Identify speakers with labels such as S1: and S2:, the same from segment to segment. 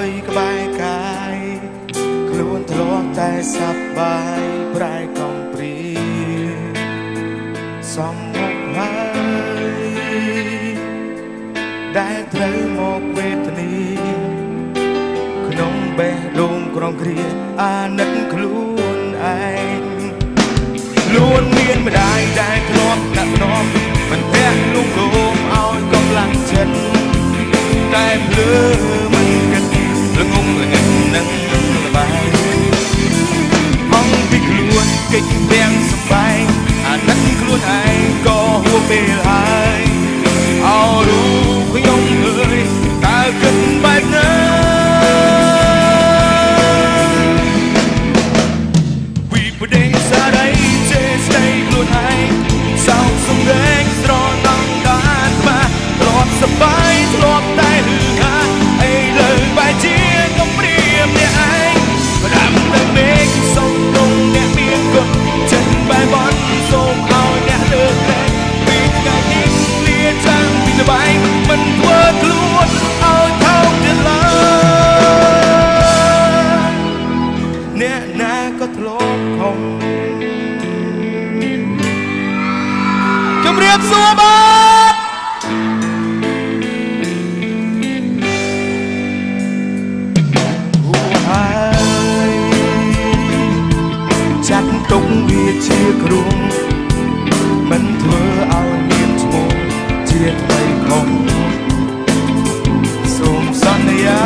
S1: យក្បែរកាយខ្លួនធ្លាប់តែសប្បាយប្រែកំព្រាសំមុខហើយដែលត្រូវមកវេទនាក្នុងបេះដូងក្រំគ្រាអាណិតខ្លួនឯងខ្លួនមានម្ដាយដែលធ្លាប់ដាក់នំមិនភ័ក្រលួងលោមឲ្យកម្លាំងចិត្តតែភ្លើមិនគិតល្ងងល្ងឹតនឹងល្បាយអង្គពីខ្លួនកិច្ចទាំងសំបែងអាណិតខ្លួនឯងក៏ហួសពេលហើយអោរូបខ្ញុំអើយតើគិតបែបណាពីប្រដេញសារ៉ៃចេះស្ដីខ្លួនឯងសោកសំរែងស្រណងដល់អាត្មាធ្លាប់សប្បាយធ្លាប់តែហឺហាអីលើបែរជាកំព្រាមអ្នកឯងប្រាំតែមេឃសុំនងអ្នកមានគុណចិត្តបែបបន់សូមឲ្យអ្នកលើកលែងពីថ្ងៃនេះលាចាំងពីល្បែងមិនធ្វើខ្លួនឲ្យថោកទៀតឡើយអ្នកណាក៏ធ្លាប់ខំជំរាបសួរបាទហើយចាត់ទុកវាជាគ្រូមិនធ្វើឲ្យមានឈ្មោះជាថ្មីខំសូមសន្យា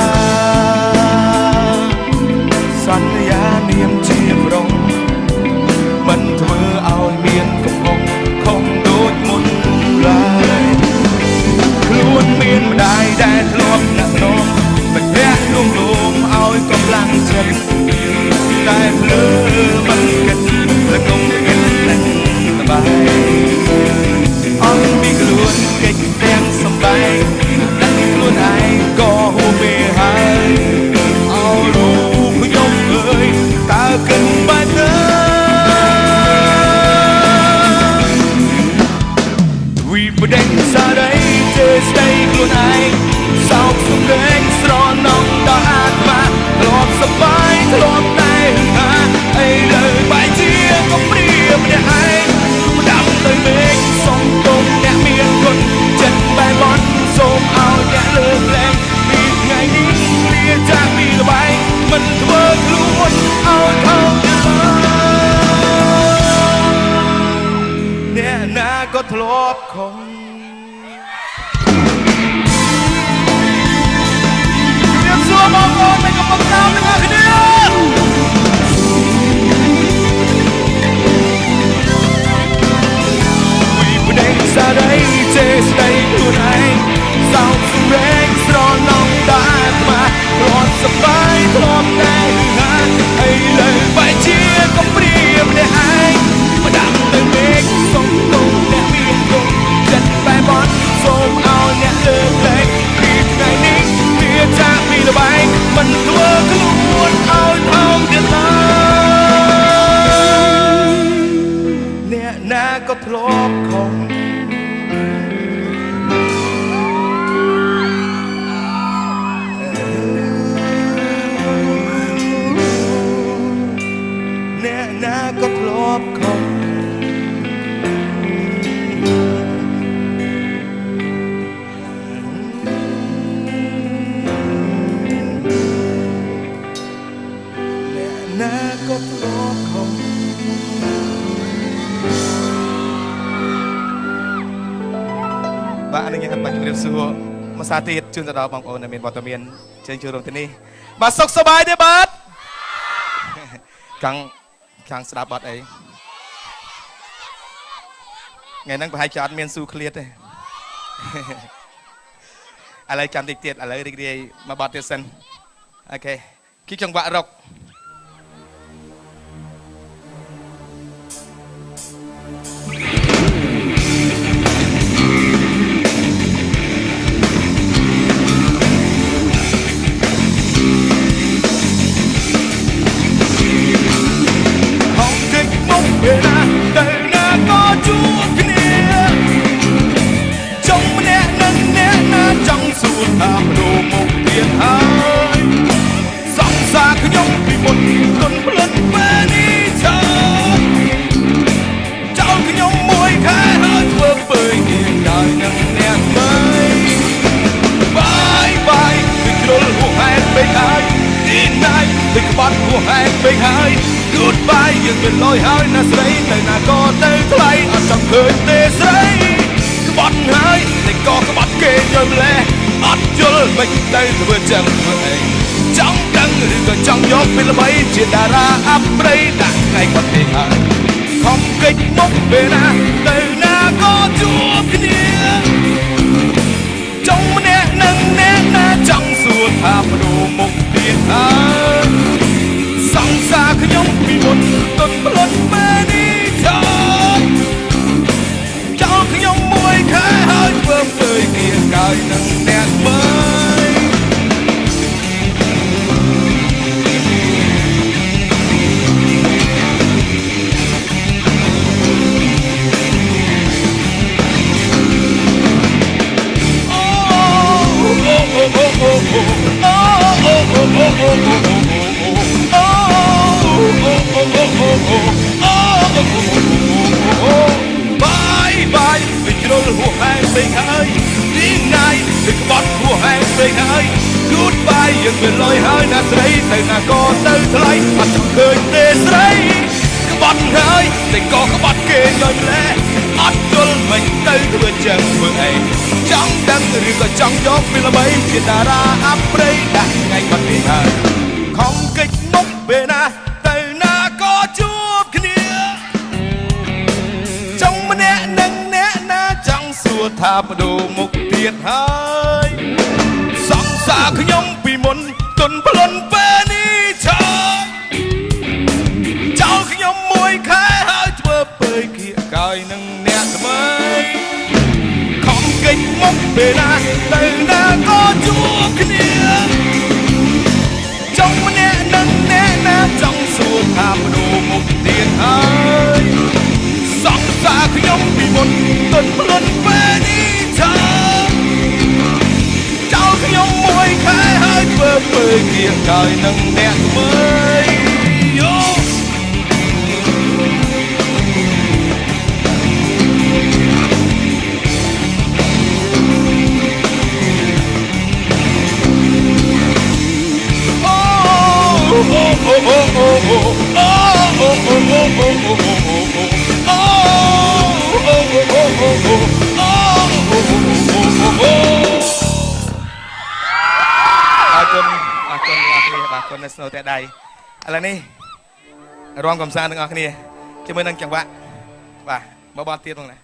S1: នាមជាប្រុងមិនធ្វើឲ្យមានកំហុសខំដូចមុនឡើយខ្លួនមានម្ដាយដែលធ្លាប់ដាក់នំមិនភ័ក្រលួងលោមឲ្យកម្លាំងចិត្តតែភ្លើមិនគិតល្ងងល្ងឹតនឹងល្បាយអង្គពីខ្លួនកិច្ចទាំងសំបែងដាក់ខ្លួនឯងក៏ហួសពេលហើយអោរូបខ្ញុំអើយតើគិតបែបណាវិបដិញសារ៉ៃចេះស្ដីខ្លួនឯងសោកសំរែងស្រណងដល់អាត្មាធ្លាប់សប្បាយធ្លាប់តែហឺហាអីលើបែរជាកំព្រាមអ្នកឯងផ្ដាំទៅមេឃសុំទុំអ្នកមានគុណចិត្តបែបបន់សូមឲ្យអ្នកលើកលែងពីថ្ងៃនេះលាចាកពីល្បែងមិនធ្វើខ្លួនឲ្យថោកទៀតឡើយអ្នកណាក៏ធ្លាប់ខំសួរបងប្អូនមិនកំពុងតាមនឹងគ្នាវិបដិញសារ៉ៃចេះស្ដីខ្លួនឯងសោកសំរែងស្រណងដល់អាត្មាធ្លាប់សប្បាយធ្លាប់តែហឺហាអីលើបែរជាកំព្រាមអ្នកឯងផ្ដាំទៅមេឃសុំទុំអ្នកមានគុណចិត្តបែបបន់សូមឲ្យអ្នកលើកលែងពីថ្ងៃនេះវាចាកពីល្បែងមិនធ្វើខ្លួនឲ្យថោកទៀតឡើយអ្នកណាក៏ធ្លាប់ខំអ្នកណាក៏ធ្លាប់ខំណាក៏ធ្លាប់ខំបាទអនុញ្ញាតបាទជំរាបសួរមួយសារទៀតជូនទៅដល់បងប្អូនដែលមានវត្តមានជើញចូលរួមទីនេះបាទសុខសប្បាយទេបាទខាងស្ដាប់បាត់អីថ្ងៃហ្នឹងប្រហែលជាអត់មានស៊ូឃ្លាតទេឥឡូវចាំតិចទៀតឥឡូវរីករាយមកបាត់ទៀតសិនអូខេគីចង្វាក់រកពេលណាទៅណាក៏ជួបគ្នាចង់ម្នាក់នឹងអ្នកណាចង់សួរថាមនុស្សមុខទៀតហើយ ហែងពេកហើយ Goodbye យើងវាលយហើយណាស្រីទៅណាក៏ទៅថ្លៃអត់ចង់ឃើញទេស្រីក្បត់ហើយតែក៏ក្បត់គេយល់ម្លេះអត់យល់មិនទៅធ្វើចឹងធ្វើអីចង់ដឹងឬក៏ចង់យកពីល្បីជាតារាអាប់ប្រៃដាក់ថ្ងៃគាត់ទេហើយខំកិច្ចមុខពេលណាទៅណាក៏ជួបគ្នាចង់ម្នាក់នឹងអ្នកណាចង់សួរថាបដូរមុខទៀតហើយសង្សារខ្ញុំពីមុនទុនផ្លុតពេលនេះចោលចោលខ្ញុំមួយខែហើយធ្វើទៅគ្នាកាយនឹងអ្នកមើលបាយបាយវិជ្រុលហួសហែងពេកហើយទីថ្ងៃទៅក្បត់ហួសហែងពេកហើយ Goodbye យើងវាលយហើយណាស្រីទៅណាក៏ទៅថ្លៃអត់ចង់ឃើញទេស្រីក្បត់ហើយតែក៏ក្បត់គេយល់ម្លេះអត់យល់មិនទៅធ្វើចឹងធ្វើអីចង់ដឹងឬក៏ចង់យកពីល្បីជាតារាអាប់ប្រៃដាក់ថ្ងៃបាត់ពីហើយខំកិច្ចមុខពេលណាទៅណាក៏ជួបគ្នាចង់ម្នាក់នឹងអ្នកណាចង់សួរថាបដូរមុខទៀតហើយសង្សារខ្ញុំពីមុនទុនផ្លុនពេលនេះឆោចោលខ្ញុំមួយខែហើយធ្វើពើគៀកកាយនឹងអ្នកថ្មីខំកិច្ចមុខពេលណាទៅណាក៏ជួបគ្នាចង់ម្នាក់នឹងអ្នកណាចង់សួរថាបដូរមុខទៀតហើយសង្សារខ្ញុំពីមុនទុនផ្លុនពេលនេះឆោចោលខ្ញុំមួយខែហើយធ្វើពើគៀកកាយនឹងអ្នកថ្មីយោបាទគុណនៅស្នូតែដៃឥឡូវនេះរំកំសាន្តទាំងអស់គ្នាជាមួយនឹងចង្វាក់បាទមកបត់ទៀតផងណា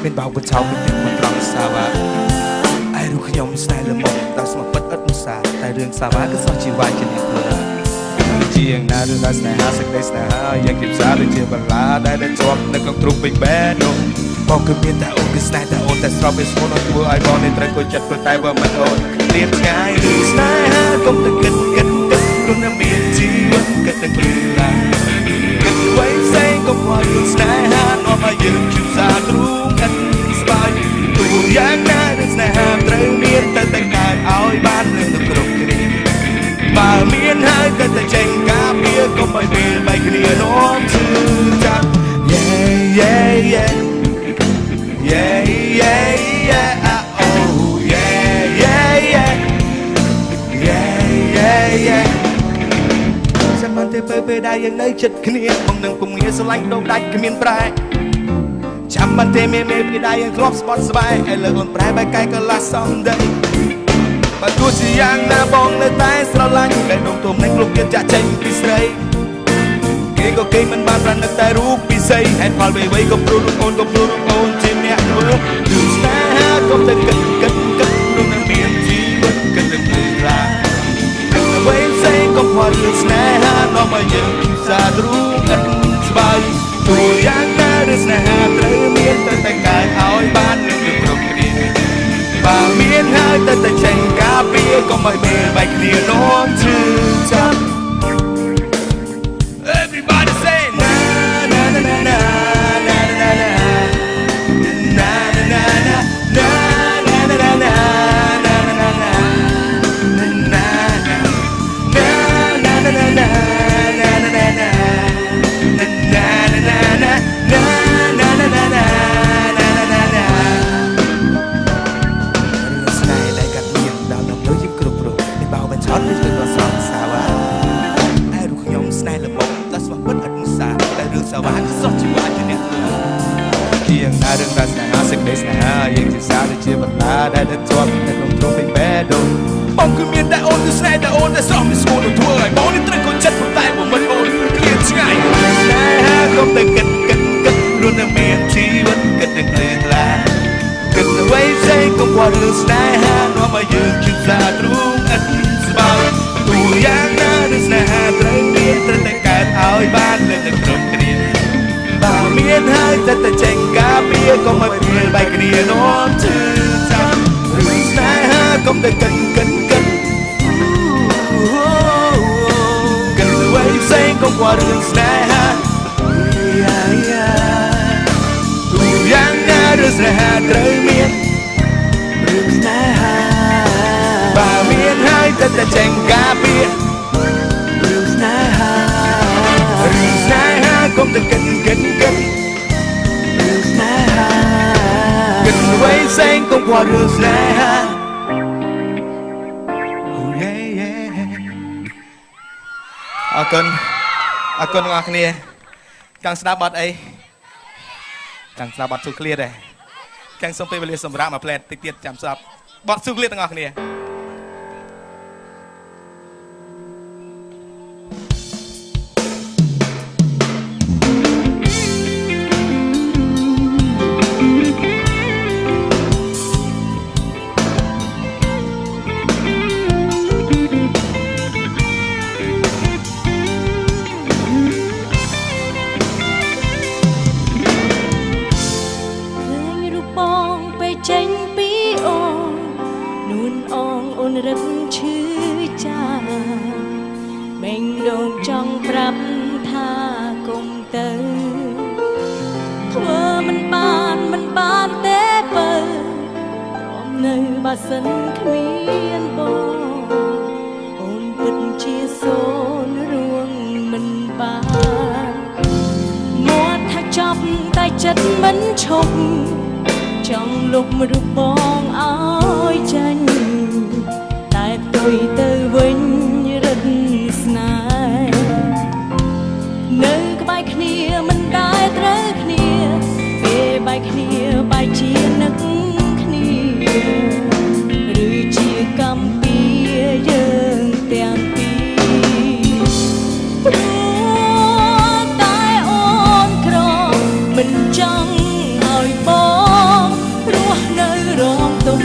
S1: មានបោកបញ្ឆោតពីមិនត្រង់សាវ៉ាឯរូបខ្ញុំស្នេហ៍ល្មមដល់ស្មោះពិតឥតមុសាតែរឿងសាវ៉ាគឺសោះជីវ៉ាជាអ្នកធ្វើជាងណារឿងស្នេហាសេចក្តីស្នេហាយ៉ាងគិតសាដូចជាបន្លាដែលជាប់នៅក្នុងទ្រុងពេញបែននោះបងគឺមានតែអូនគឺស្នេហ៍តែអូនតែស្រស់វាស្មូនអូនធ្វើឲ្យបងនេះត្រូវគួរចិត្តព្រោះតែបើមិនអូនលៀបឆ្ងាយឬស្នេហាកុំទៅគិតព្រោះនៅមានជីវិតគិតទាំងព្រឺឡាគិតអ្វីផ្សេងកុំខ្វល់រឿងស្នេហានាំឲ្យយើងជឿសាទ្រូងឥតស្បាយទូយ៉ាងណារឿងស្នេហាត្រូវមានតែកើតឲ្យបាននឹងគ្រប់គ្នាបើមានហើយក៏តែចេញការពារកុំឲ្យពេលបែកគ្នានាំឈឺចាប់ yeah yeah yeah yeah yeah yeah oh yeah yeah yeah yeah yeah yeah ចាំបានទៅពេលដែលយើងនៅចិត្តគ្នាបងនឹងពងងារស្រឡាញ់ដូរដាច់គ្មានប្រែចាំបានទេមេពេលដែលយើងធ្លាប់ស្បត់ស្បែកឥឡូវអូនប្រែបែកកាយក៏ឡាសំដីបើទោះជាយ៉ាងណាបងនៅតែស្រឡាញ់តែដងទុំនឹងលោកទៀតចាក់ចេញពីស្រីគេក៏គេមិនបានប្រណិតតែរូបពិសេសហេតុផលអ្វីក៏ព្រោះរូបអូនជាអ្នកធ្វើរឿងស្នេហាក៏ទៅគិតនោះនឹងមានជីវិតគិតនឹងពេលខ្លះអ្វីផ្សេងក៏ផលរឿងស្នេហានាំឲ្យយើងសាទ្រូងឥតស្បាយ ก็ไม่เบใบเคลียร์น้องชื่อจับ Everybody say na na na na na na na na na na na Đừng đặt nè, sức để nè, những chiếc xa để chia bật lá, đã đến cho mình không trốn bên bé đâu. Mong cứ miền đại ôn từ xe đại ôn đã xong đi school được thua rồi, bóng đi tới con chất một tay của mình ôn clear ngay. Này không thể cất luôn là miền chỉ vẫn cất được liền là cất là quay dây không qua được này ha, nó mà dừng chừng ra đúng ăn bao. Tuổi giang na được này ha, tới miền tới tay cài áo ban lên được trộm cái đi. Bà miền hai ta ta chèn cá bia có mà bia bài kia nó chưa chăm rừng này ha không thể cần quay xanh không qua rừng này ha tuổi giang nha rừng này ha trời miền rừng này ha bà miền hai ta ta chèn cá bia rừng này ha không thể cần quay xanh không qua được này ha à cơn ngọc nè càng snap bật ấy càng snap bật su clear đây càng xong pe về sầm rạ mà plan tiết tiết chạm sập bật su clear ngọc nè
S2: rất chữ cha mình đồn trong prap tha cùng tơ thua mình ban té bờ rộm nơi bà sân khuyên bò ôn bứt chia xôn ruộng mình ban mua thác chọc tay chất mẫn chọc trong lúc mà rụt bong áo tranh tại tôi từ vinh rất snai nơi cái bài kia mình đã tới kia về bài kia bài chia nấc kia rồi chia cầm bia dương tiền bia tại ôn cro mình chẳng hỏi bóng rùa nơi rộm tung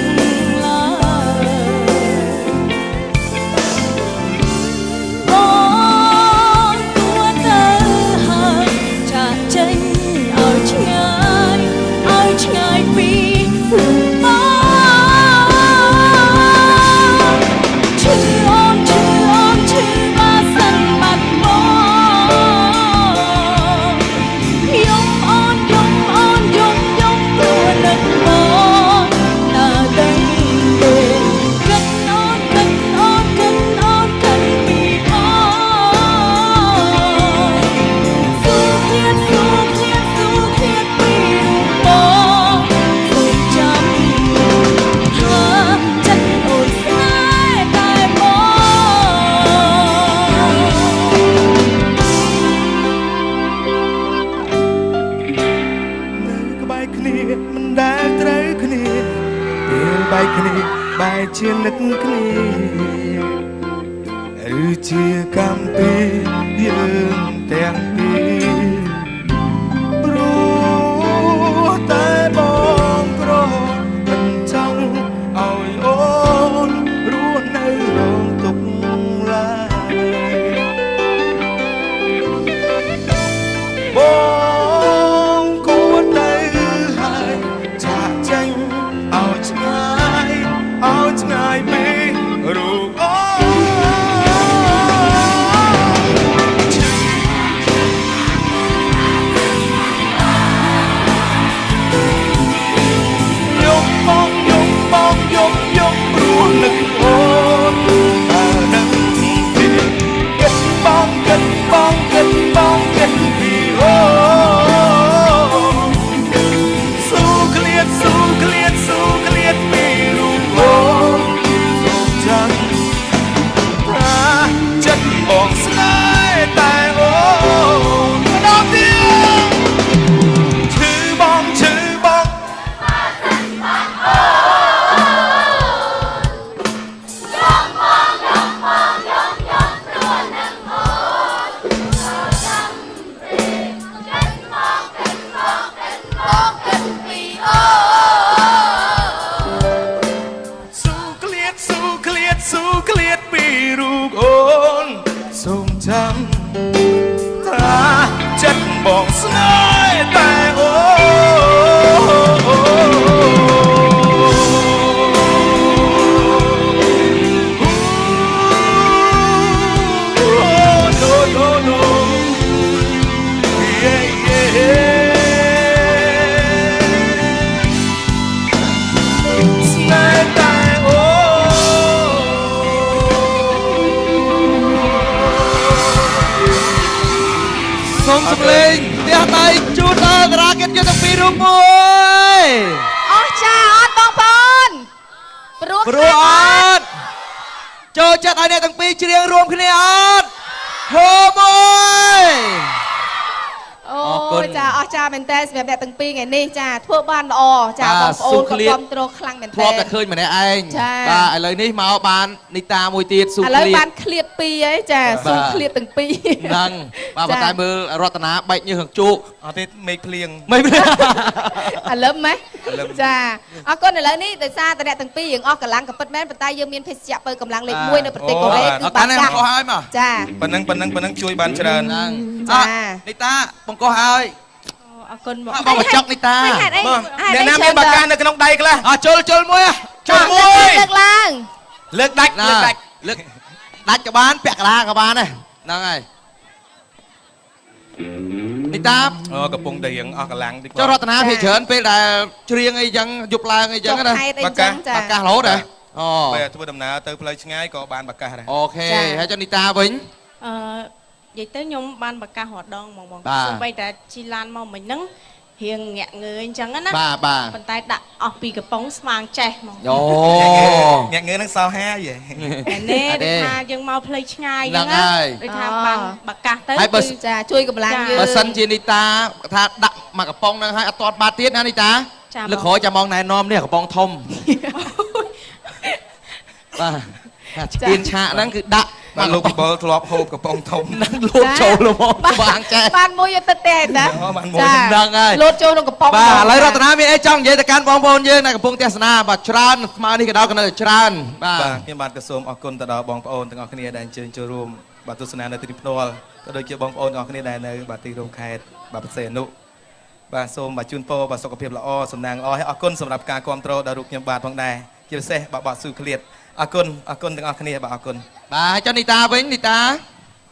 S1: bài chia nức kia chia cam pi dương tiếng pi ru tai bong cro mình trong ỏi ôn ru nơi rong tục lại bong của tay hai trả tranh ỏi ngài bi ថាចិត្តបងស្នេហ៍តែអូ
S3: សូមសម្លេងផ្ទះដៃជូនដល់តារាកិត្តិយសទាំងពីររូបមួយ
S2: អស់ចាអត់បងប្អូនព្រោះ
S3: ព្រោះអត់ចូលចិត្តឲ្យអ្នកទាំងពីរច្រៀងរួមគ្នាអត់ហូមួយ
S2: អូចាអស់ចាមែនតើសម្រាប់អ្នកទាំងពីរថ្ងៃនេះចាធ្វើបានល្អចាបងប្អូនក៏គ្រប់គ្រងខ្លាំងមែនតើ
S3: ធ្លាប់តែឃើញម្នាក់ឯង
S2: ចា
S3: បាទឥឡូវនេះមកបាននីតាមួយទៀតស៊ូ
S2: ឥ
S3: ឃ្
S2: ឡូវ
S3: លៀ
S2: បា
S3: ត
S2: នឃ្លាតពីរហើយចាស៊ូឃ្លាតទាំងពីរ
S3: ហ្នឹងបាទប៉ុន្តែមើលរតនាបែកញើសខាងជោគ
S1: អត់ទេមេឃភ្លៀង
S3: មិន
S2: ឥឡូវម៉េះចាអរគុណឥឡូវនេះដោយសារតែអ្នកទាំងពីរយើងអស់កម្លាំងក៏ពិតមែនប៉ុន្តែយើងមានភេសជ្ជៈបើកម្លាំងលេខ1នៅប្រទេសកូរ៉េគឺបា
S3: កាន់ តែ
S2: កា
S3: បង្កោះហើយមក
S2: ចា
S1: ប៉ុណ្ណឹងជួយបានច្រើន
S3: ហ្នឹង
S2: ចា
S3: នីតាបង្កោះហើយ
S2: អរគុណមក
S3: បងបញ្ចុកនីតា
S2: ហេតុអី
S1: អ្នកណាមានបាកាសនៅក្នុងដៃខ្លះ
S3: ជុលមួយ
S2: ចូលមួយលើកឡើង
S1: លើកដាច់
S3: លើកដាច់ក៏បានពាក់កណ្ដាលក៏បានដែរហ្នឹងហើយនីតា
S1: អូកំពុងតែរៀងអស់កម្លាំងតិច
S3: ចុះរតនាភាច្រើនពេលដែលច្រៀងអីចឹងយប់ឡើងអីចឹងណា
S2: ហេតុអីចឹងចា
S3: បាកាសរហូតហ៎អូ
S1: ពេលធ្វើដំណើរទៅផ្លូវឆ្ងាយក៏បានបាកាសដែរ
S3: អូខេហើយចុះនីតាវិញ
S2: អឺនិយាយទៅខ្ញុំបានប្រកាសរដងហ្មង
S3: បាទ
S2: សូម្បីតែជីឡានមកមិញហ្នឹងរៀងងាក់ងើយអញ្ចឹងណា
S3: បាទបាទ
S2: ប៉ុន្តែដាក់អស់ពីកំប៉ុងស្មាងចេះហ្មង
S3: អូ
S1: ញាក់ងើនឹងសល់ហាយ
S2: តែនេះដូចថាយើងមកផ្លូវឆ្ងាយ
S3: ហ្នឹងហើយ
S2: ដូចថាបានប្រកាសទៅ
S3: ហើយបើ
S2: គឺចាជួយកម្លាំងយើង
S3: បើសិនជានីតាថាដាក់មកកំប៉ុងហ្នឹងហើយអត់ទាន់បាត់ទៀតណានីតា
S2: ចា
S3: លើកក្រោយចាំមកណែនាំនេះកំប៉ុងធំបាទស្ពានឆាកហ្នឹងគឺដាក់
S1: បានលោកពិបុលធ្លាប់ហូបកំប៉ុងធំ
S3: ហ្នឹងលោតចូលមកបាងចេះ
S2: បានមួយទៅទេតា
S1: អូបានមួយ
S3: ហ្នឹងហើយ
S2: លោតចូលក្នុងកំប៉ុង
S3: បាទឥឡូវរតនាមានអីចង់និយាយទៅកាន់បងប្អូនយើងនៅកំពុងទេសនាបាទច្រើនស្មើនេះក៏ដល់ក៏នៅច្រើនបាទ
S1: បាទខ្ញុំបាទក៏សូមអរគុណទៅដល់បងប្អូនទាំងអស់គ្នាដែលអញ្ជើញចូលរួមបាទទស្សនានៅទីនេះផ្ទាល់ក៏ដូចជាបងប្អូនទាំងអស់គ្នាដែលនៅបាទទីរួមខេត្តបាទប្រសេអនុបាទសូមបាទជូនពរបាទសុខភាពល្អសំណាងល្អហើយអរគុណសម្រាប់ការគ្រប់គ្រងដល់រូបខ្ញុំបាទផងដែរជាពិសេសបាទស៊ូឃ្លាតអរគុណទាំងអស់គ្នាបាទអរគុណ
S3: បាទចុះនីតាវិញនីតា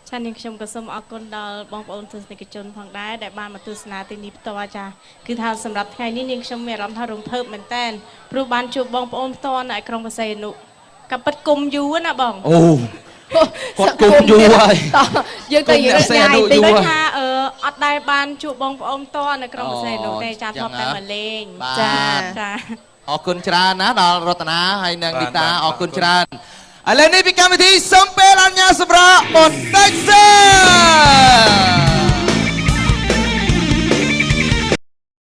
S2: ចានាងខ្ញុំក៏សូមអរគុណដល់បងប្អូនទស្សនិកជនផងដែរដែលបានមកទស្សនាទីនេះផ្ទាល់ចាគឺថាសម្រាប់ថ្ងៃនេះនាងខ្ញុំមានអារម្មណ៍ថារំភើបមែនតើព្រោះបានជួបបងប្អូនផ្ទាល់នៅក្រុងបរសៃអនុក៏ពិតគុំយូរណាបង
S3: អូគាត់គុំយូរហើយ
S2: យើងទៅនិយាយញ៉ាយតិច
S3: យូរ
S2: ដូចថាអត់ដែលបានជួបបងប្អូនផ្ទាល់នៅក្រុងបរសៃអនុទេចាធ្លាប់តែមកលេងចាចា
S3: អរគុណច្រើនណាដល់រតនាហើយនិងនីតាអរគុណច្រើនឥឡូវនេះពីកម្មវិធីសំពេលអញ្ញាសម្រាប់បន្តិចសិន